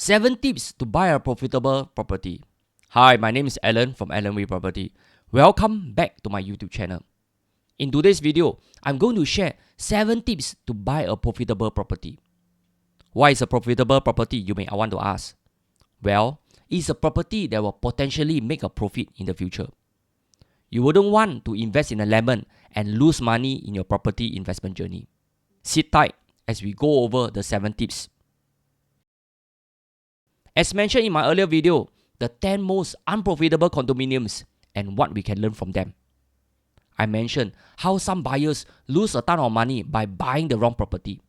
7 tips to buy a profitable property. Hi, my name is Alan from Alan Way Property. Welcome back to my YouTube channel. In today's video, I'm going to share 7 tips to buy a profitable property. Why is a profitable property, you may want to ask? Well, it's a property that will potentially make a profit in the future. You wouldn't want to invest in a lemon and lose money in your property investment journey. Sit tight as we go over the 7 tips. As mentioned in my earlier video, the 10 most unprofitable condominiums and what we can learn from them. I mentioned how some buyers lose a ton of money by buying the wrong property.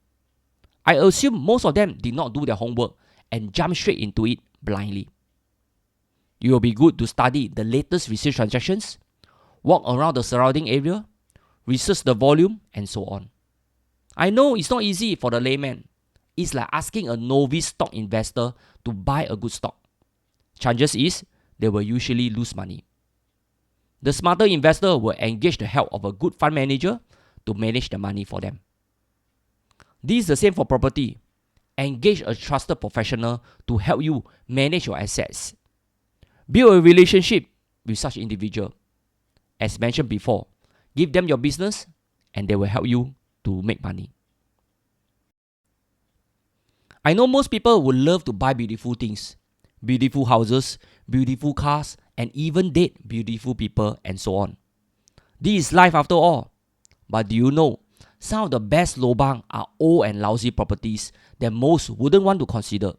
I assume most of them did not do their homework and jump straight into it blindly. It will be good to study the latest resale transactions, walk around the surrounding area, research the volume, and so on. I know it's not easy for the layman. It's like asking a novice stock investor to buy a good stock. Chances is they will usually lose money. The smarter investor will engage the help of a good fund manager to manage the money for them. This is the same for property. Engage a trusted professional to help you manage your assets. Build a relationship with such individual. As mentioned before, give them your business and they will help you to make money. I know most people would love to buy beautiful things. Beautiful houses, beautiful cars, and even date beautiful people and so on. This is life after all. But do you know, some of the best lobang are old and lousy properties that most wouldn't want to consider.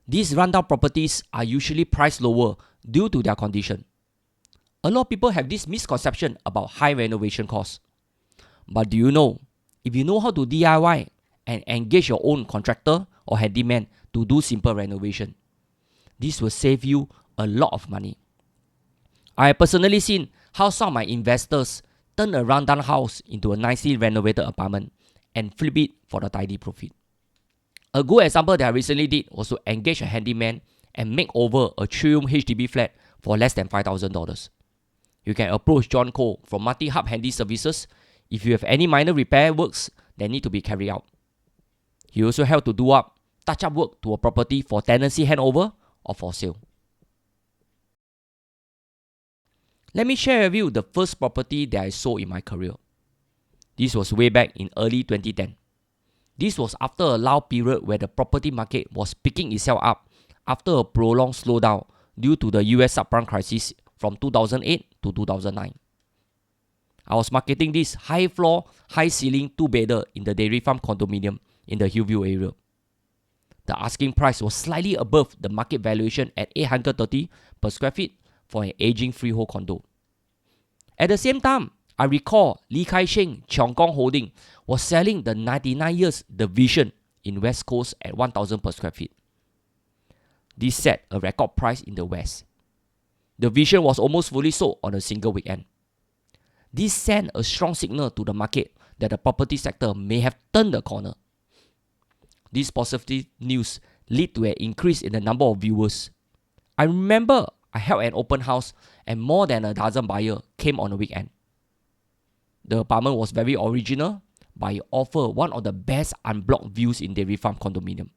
These rundown properties are usually priced lower due to their condition. A lot of people have this misconception about high renovation costs. But do you know, if you know how to DIY and engage your own contractor or handyman to do simple renovation, this will save you a lot of money. I have personally seen how some of my investors turn a rundown house into a nicely renovated apartment and flip it for the tidy profit. A good example that I recently did was to engage a handyman and make over a 3-room HDB flat for less than $5,000. You can approach John Cole from Multi-Hub Handy Services if you have any minor repair works that need to be carried out. He also help to do up touch-up work to a property for tenancy handover or for sale. Let me share with you the first property that I sold in my career. This was way back in early 2010. This was after a lull period where the property market was picking itself up after a prolonged slowdown due to the US subprime crisis from 2008 to 2009. I was marketing this high floor, high ceiling 2-bedder in the Dairy Farm condominium in the Hillview area. The asking price was slightly above the market valuation at $830 per square feet for an aging freehold condo. At the same time, I recall Lee Kai Sheng Cheong Kong Holding was selling the 99 years The Vision in West Coast at $1,000 per square feet. This set a record price in the West. The Vision was almost fully sold on a single weekend. This sent a strong signal to the market that the property sector may have turned the corner. This positive news led to an increase in the number of viewers. I remember I held an open house and more than a dozen buyers came on the weekend. The apartment was very original, but it offered one of the best unblocked views in Dairy Farm condominium.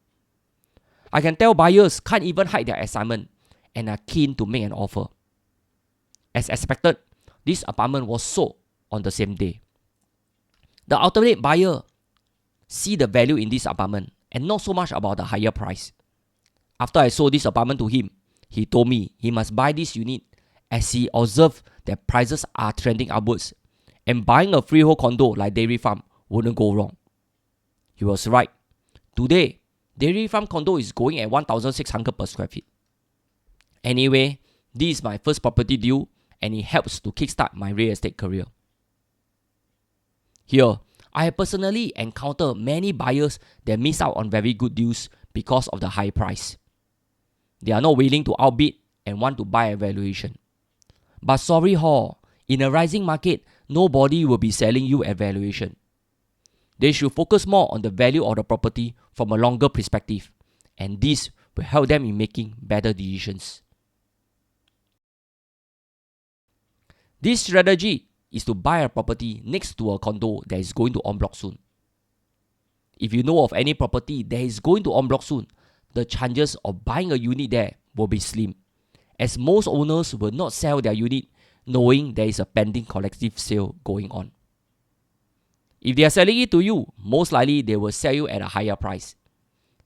I can tell buyers can't even hide their excitement and are keen to make an offer. As expected, this apartment was sold on the same day. The ultimate buyer see the value in this apartment and not so much about the higher price. After I sold this apartment to him, he told me he must buy this unit as he observed that prices are trending upwards and buying a freehold condo like Dairy Farm wouldn't go wrong. He was right. Today, Dairy Farm condo is going at $1,600 per square feet. Anyway, this is my first property deal and it helps to kickstart my real estate career. Here, I have personally encountered many buyers that miss out on very good deals because of the high price. They are not willing to outbid and want to buy at valuation. But sorry in a rising market, nobody will be selling you at valuation. They should focus more on the value of the property from a longer perspective, and this will help them in making better decisions. This strategy is to buy a property next to a condo that is going to Enbloc soon. If you know of any property that is going to Enbloc soon, the chances of buying a unit there will be slim, as most owners will not sell their unit knowing there is a pending collective sale going on. If they are selling it to you, most likely they will sell you at a higher price.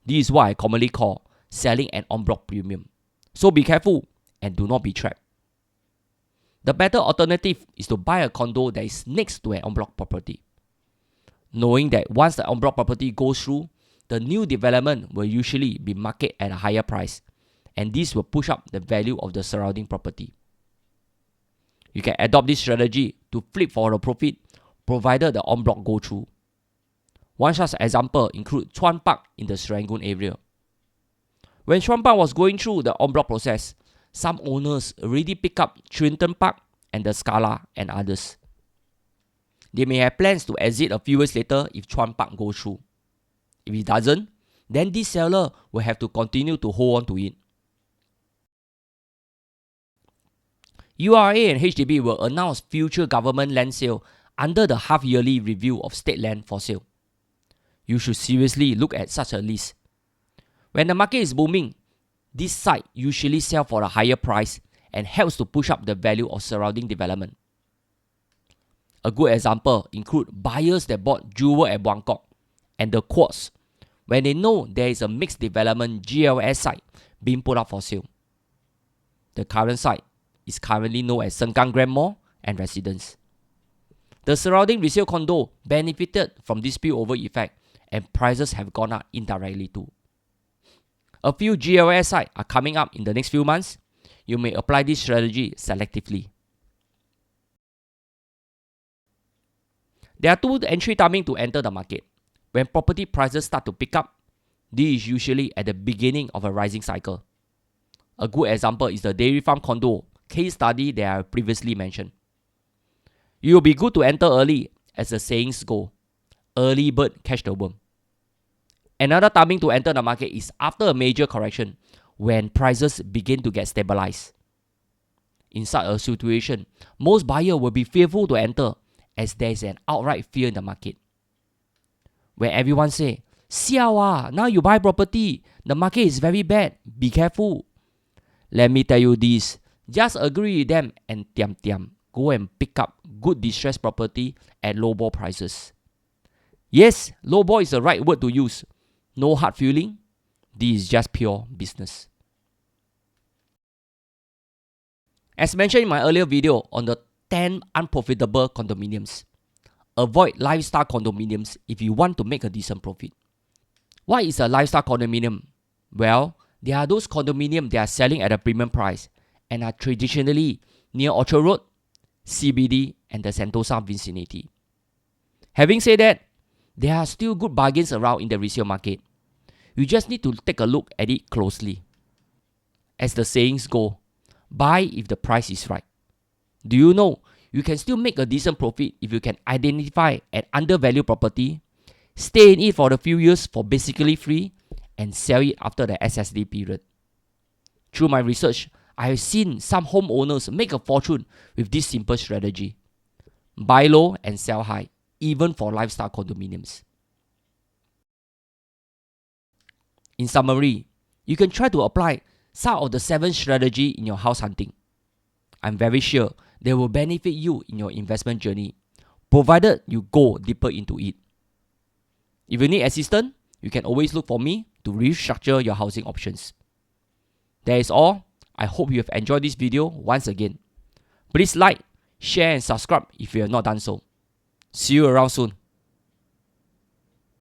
This is what I commonly call selling an en bloc premium. So be careful and do not be trapped. The better alternative is to buy a condo that is next to an en bloc property, knowing that once the en bloc property goes through, the new development will usually be marketed at a higher price, and this will push up the value of the surrounding property. You can adopt this strategy to flip for a profit provided the en bloc go through. One such example includes Chuan Park in the Serangoon area. When Chuan Park was going through the en bloc process, some owners already pick up Trinton Park and the Scala and others. They may have plans to exit a few years later if Chuan Park goes through. If it doesn't, then this seller will have to continue to hold on to it. URA and HDB will announce future government land sale under the half-yearly review of state land for sale. You should seriously look at such a list. When the market is booming, this site usually sells for a higher price and helps to push up the value of surrounding development. A good example includes buyers that bought Jewel at Buangkok and the Quartz when they know there is a mixed development GLS site being put up for sale. The current site is currently known as Sengkang Grand Mall and Residence. The surrounding resale condo benefited from this spillover effect and prices have gone up indirectly too. A few GLS sites are coming up in the next few months. You may apply this strategy selectively. There are two entry timing to enter the market. When property prices start to pick up, this is usually at the beginning of a rising cycle. A good example is the Dairy Farm condo case study that I previously mentioned. It will be good to enter early, as the sayings go, early bird catch the worm. Another timing to enter the market is after a major correction, when prices begin to get stabilized. In such a situation, most buyers will be fearful to enter, as there is an outright fear in the market. When everyone say, "Siao ah, now you buy property, the market is very bad, be careful." Let me tell you this, just agree with them and go and pick up good distressed property at lowball prices. Yes, lowball is the right word to use. No hard feeling. This is just pure business. As mentioned in my earlier video on the 10 unprofitable condominiums, avoid lifestyle condominiums if you want to make a decent profit. What is a lifestyle condominium? Well, there are those condominiums that are selling at a premium price and are traditionally near Orchard Road, CBD, and the Sentosa vicinity. Having said that, there are still good bargains around in the resale market. You just need to take a look at it closely. As the sayings go, buy if the price is right. Do you know you can still make a decent profit if you can identify an undervalued property, stay in it for a few years for basically free, and sell it after the SSD period? Through my research, I have seen some homeowners make a fortune with this simple strategy. Buy low and sell high, even for lifestyle condominiums. In summary, you can try to apply some of the 7 strategies in your house hunting. I'm very sure they will benefit you in your investment journey, provided you go deeper into it. If you need assistance, you can always look for me to restructure your housing options. That is all. I hope you have enjoyed this video once again. Please like, share and subscribe if you have not done so. See you around soon.